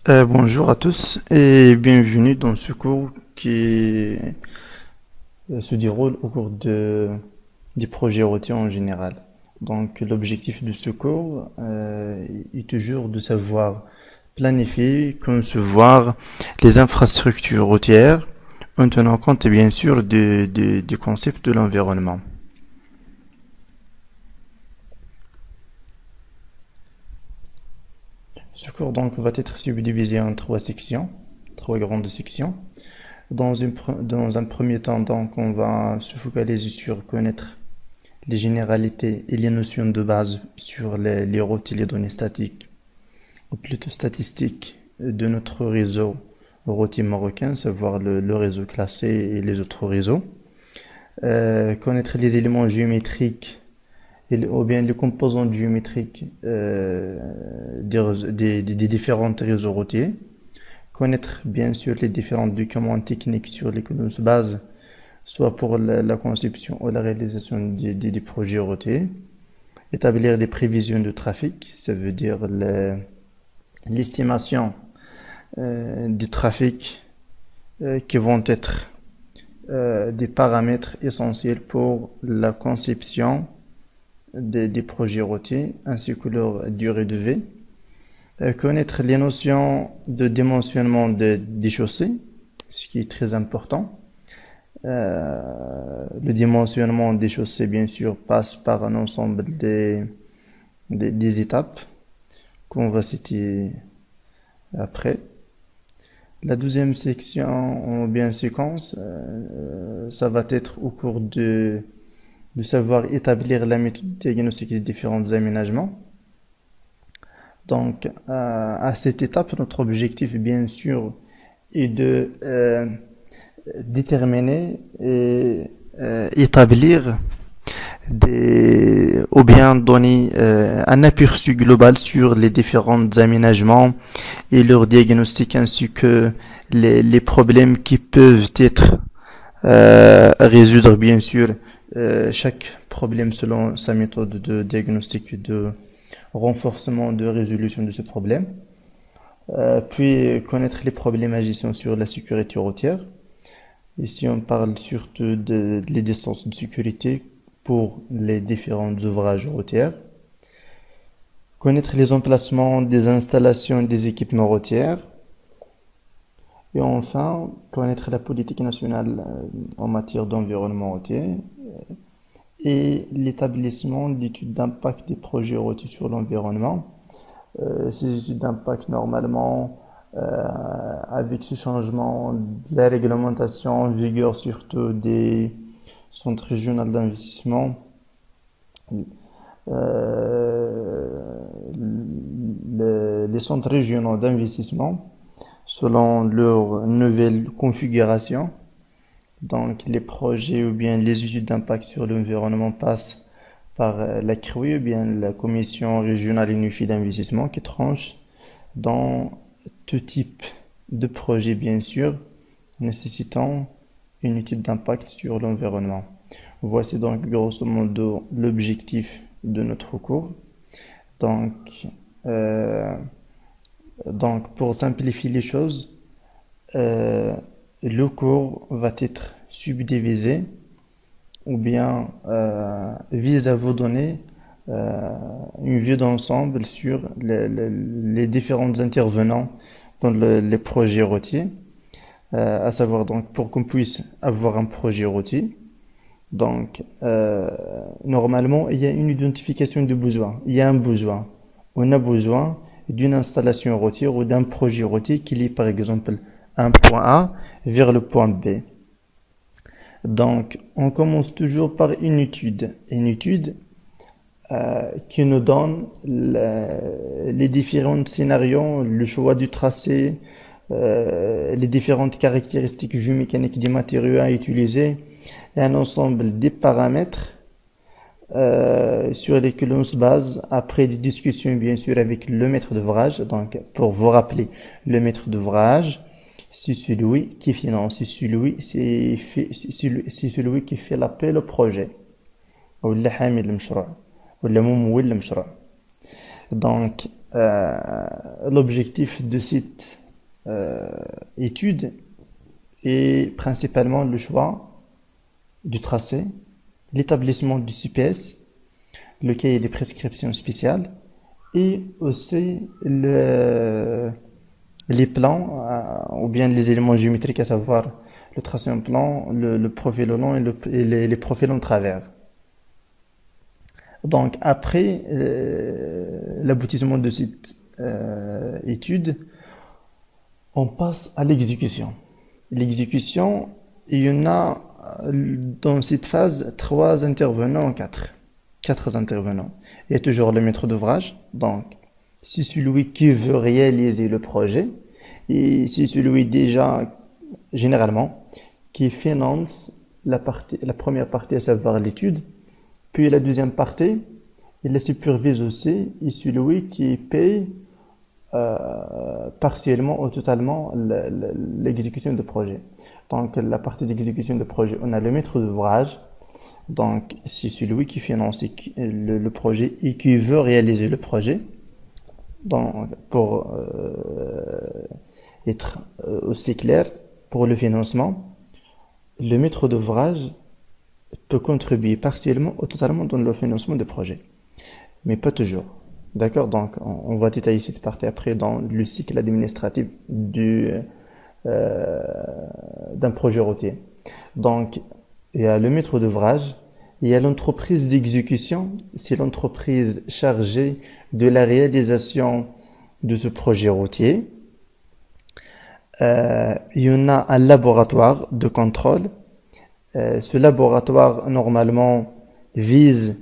Bonjour à tous et bienvenue dans ce cours qui se déroule au cours des projets routiers en général. Donc l'objectif de ce cours est toujours de savoir planifier, concevoir les infrastructures routières en tenant compte bien sûr du concept de l'environnement. Ce cours donc va être subdivisé en trois sections, trois grandes sections. Dans un premier temps, donc, on va se focaliser sur connaître les généralités et les notions de base sur les routes et les données statiques, ou plutôt statistiques, de notre réseau routier marocain, savoir le réseau classé et les autres réseaux. Connaître les éléments géométriques ou bien les composantes géométriques des différents réseaux routiers. Connaître bien sûr les différents documents techniques sur lesquels on se base, soit pour la conception ou la réalisation des projets routiers. Établir des prévisions de trafic, ça veut dire l'estimation du trafic qui vont être des paramètres essentiels pour la conception des projets routiers ainsi que leur durée de vie. Connaître les notions de dimensionnement des chaussées, ce qui est très important. Le dimensionnement des chaussées, bien sûr, passe par un ensemble des étapes qu'on va citer après. La deuxième section, ou bien séquence, ça va être au cours de savoir établir la méthode diagnostique des différents aménagements. Donc, à cette étape, notre objectif, bien sûr, est de déterminer et établir ou bien donner un aperçu global sur les différents aménagements et leur diagnostic ainsi que les problèmes qui peuvent être résoudre, bien sûr, chaque problème selon sa méthode de diagnostic et de renforcement de résolution de ce problème. Puis connaître les problématiques sur la sécurité routière. Ici, on parle surtout les distances de sécurité pour les différents ouvrages routiers. Connaître les emplacements des installations des équipements routiers. Et enfin, connaître la politique nationale en matière d'environnement routier et l'établissement d'études d'impact des projets routiers sur l'environnement. Ces études d'impact, normalement, avec ce changement de la réglementation en vigueur, surtout des centres régionaux d'investissement, les centres régionaux d'investissement, selon leur nouvelle configuration, donc les projets ou bien les études d'impact sur l'environnement passent par la CRUI ou bien la Commission régionale unifiée d'investissement qui tranche dans tout type de projet, bien sûr, nécessitant une étude d'impact sur l'environnement. Voici donc grosso modo l'objectif de notre cours. Donc, euh, donc pour simplifier les choses, le cours va être subdivisé ou bien vise à vous donner une vue d'ensemble sur les différents intervenants dans les projets routiers, à savoir donc pour qu'on puisse avoir un projet routier. Donc, normalement, il y a une identification de besoin. Il y a un besoin. On a besoin d'une installation routière ou d'un projet routier qui lie par exemple un point A vers le point B. Donc, on commence toujours par une étude. Une étude qui nous donne les différents scénarios, le choix du tracé, les différentes caractéristiques géomécaniques des matériaux à utiliser et un ensemble des paramètres sur lesquels on se base après des discussions bien sûr avec le maître d'ouvrage. Donc, pour vous rappeler, le maître d'ouvrage, c'est celui qui finance, c'est celui qui fait l'appel au projet. ولا حامل المشروع ولا ممول المشروع. Donc, euh, l'objectif de cette étude est principalement le choix du tracé, l'établissement du CPS, le cahier des prescriptions spéciales et aussi les plans ou bien les éléments géométriques, à savoir le tracé en plan, le profil au long et les profils en travers. Donc après l'aboutissement de cette étude, on passe à l'exécution. L'exécution, il y en a dans cette phase trois intervenants, quatre intervenants. Il y a toujours le maître d'ouvrage, donc c'est celui qui veut réaliser le projet et c'est celui déjà généralement qui finance la première partie, à savoir l'étude, puis la deuxième partie, il la supervise aussi et celui qui paye partiellement ou totalement l'exécution du projet. Donc la partie d'exécution du projet, on a le maître d'ouvrage, donc c'est celui qui finance le projet et qui veut réaliser le projet. Donc pour être aussi clair, pour le financement, le maître d'ouvrage peut contribuer partiellement ou totalement dans le financement des projets, mais pas toujours. D'accord? Donc, on va détailler cette partie après dans le cycle administratif d'un projet routier. Donc, il y a le maître d'ouvrage, il y a l'entreprise d'exécution, c'est l'entreprise chargée de la réalisation de ce projet routier. Il y en a un laboratoire de contrôle. Ce laboratoire, normalement, vise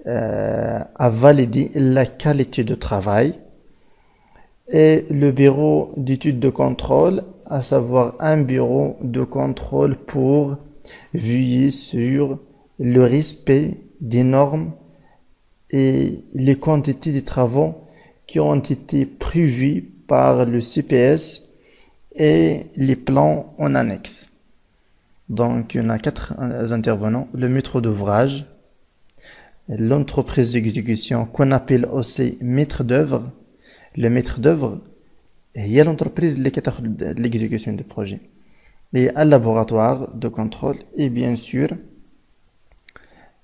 à valider la qualité de travail. Et le bureau d'études de contrôle, à savoir un bureau de contrôle pour veiller sur le respect des normes et les quantités de travaux qui ont été prévus par le CPS et les plans en annexe. Donc, il y en a quatre intervenants. Le maître d'ouvrage, l'entreprise d'exécution qu'on appelle aussi maître d'œuvre. Le maître d'œuvre, il y a l'entreprise qui fait l'exécution des projets. Et un laboratoire de contrôle et bien sûr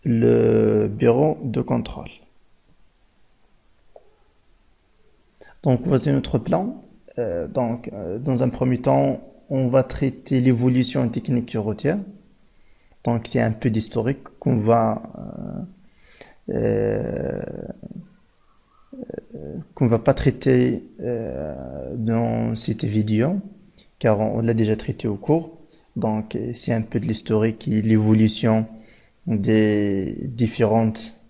le bureau de contrôle. Donc, voici notre plan. Dans un premier temps, on va traiter l'évolution technique routière. Donc, c'est un peu d'historique qu'on va pas traiter dans cette vidéo, car on l'a déjà traité au cours. Donc, c'est un peu de l'historique et l'évolution des différentes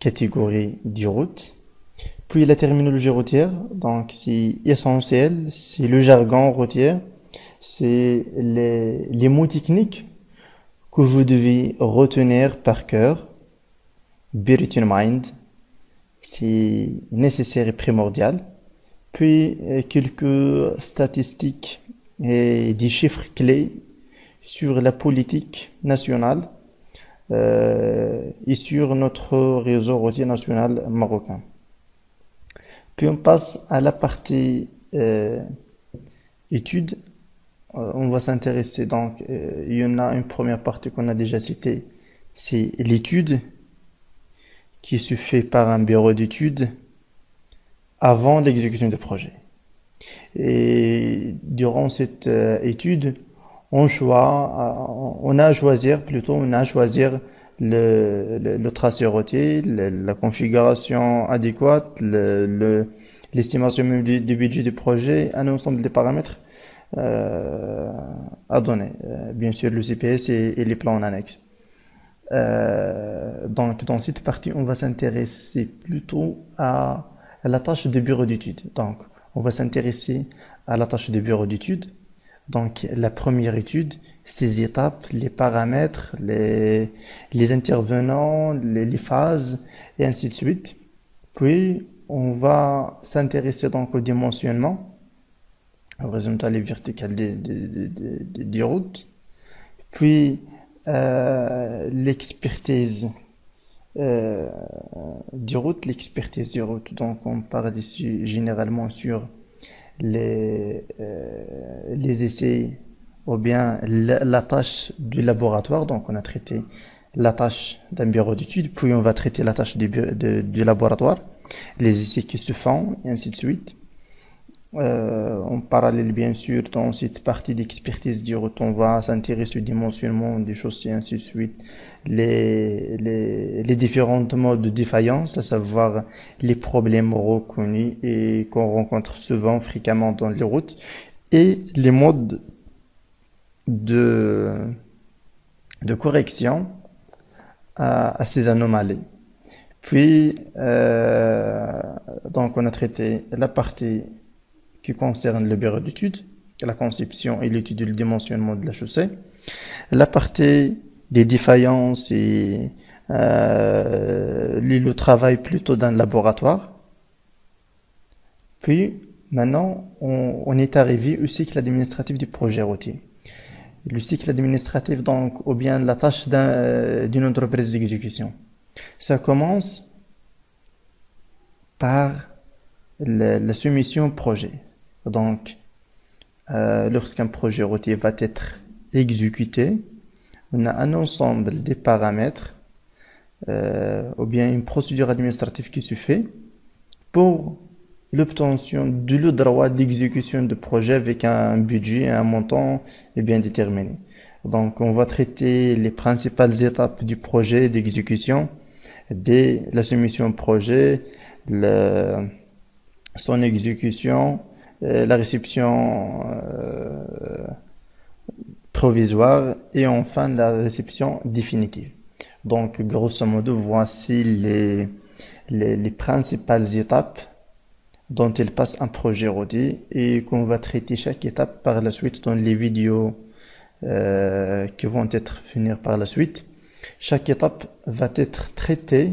catégories de routes. Puis la terminologie routière, donc c'est essentiel, c'est le jargon routier, c'est les mots techniques que vous devez retenir par cœur, bear it in mind, c'est nécessaire et primordial. Puis quelques statistiques et des chiffres clés sur la politique nationale et sur notre réseau routier national marocain. Puis on passe à la partie études. On va s'intéresser donc, il y en a une première partie qu'on a déjà citée, c'est l'étude qui se fait par un bureau d'études avant l'exécution du projet. Et durant cette étude, on a à choisir le tracé routier, la configuration adéquate, l'estimation même du budget du projet, un ensemble de paramètres à donner. Bien sûr, le CPS et les plans en annexe. Donc, dans cette partie, on va s'intéresser plutôt à la tâche de bureau d'études. Donc, on va s'intéresser à la tâche de bureau d'études. Donc, la première étude, ses étapes, les paramètres, les intervenants, les phases, et ainsi de suite. Puis, on va s'intéresser donc au dimensionnement, horizontale et verticale des routes. Puis, l'expertise euh, des routes, l'expertise des routes. Donc, on parle ici généralement sur les essais ou bien la tâche du laboratoire. Donc, on a traité la tâche d'un bureau d'études, puis on va traiter la tâche du laboratoire, les essais qui se font, et ainsi de suite. En parallèle, bien sûr, dans cette partie d'expertise du route, on va s'intéresser au dimensionnement des choses et ainsi de suite, les différents modes de défaillance, à savoir les problèmes reconnus et qu'on rencontre souvent, fréquemment dans les routes, et les modes de, de correction à ces anomalies. Puis, donc, on a traité la partie qui concerne le bureau d'études, la conception et l'étude et le dimensionnement de la chaussée, la partie des défaillances et le travail plutôt dans le laboratoire. Puis maintenant, on est arrivé au cycle administratif du projet routier. Le cycle administratif, donc, ou bien la tâche d'une entreprise d'exécution. Ça commence par la soumission projet. Donc, lorsqu'un projet routier va être exécuté, on a un ensemble des paramètres ou bien une procédure administrative qui se fait pour l'obtention du droit d'exécution de projet avec un budget et un montant bien déterminé. Donc, on va traiter les principales étapes du projet d'exécution dès la soumission projet, son exécution, la réception provisoire et enfin la réception définitive. Donc, grosso modo, voici les principales étapes dont il passe un projet routier et qu'on va traiter chaque étape par la suite dans les vidéos qui vont être venir par la suite. Chaque étape va être traitée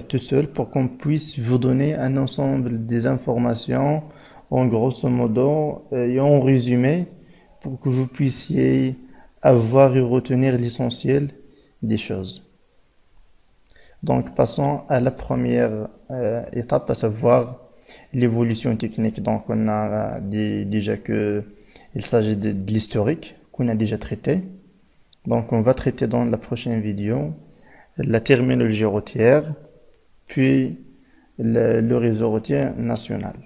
tout seul pour qu'on puisse vous donner un ensemble des informations en grosso modo et en résumé pour que vous puissiez avoir et retenir l'essentiel des choses. Donc, passons à la première étape, à savoir l'évolution technique. Donc, on a déjà que il s'agit de l'historique qu'on a déjà traité. Donc, on va traiter dans la prochaine vidéo la terminologie routière, puis le réseau routier national.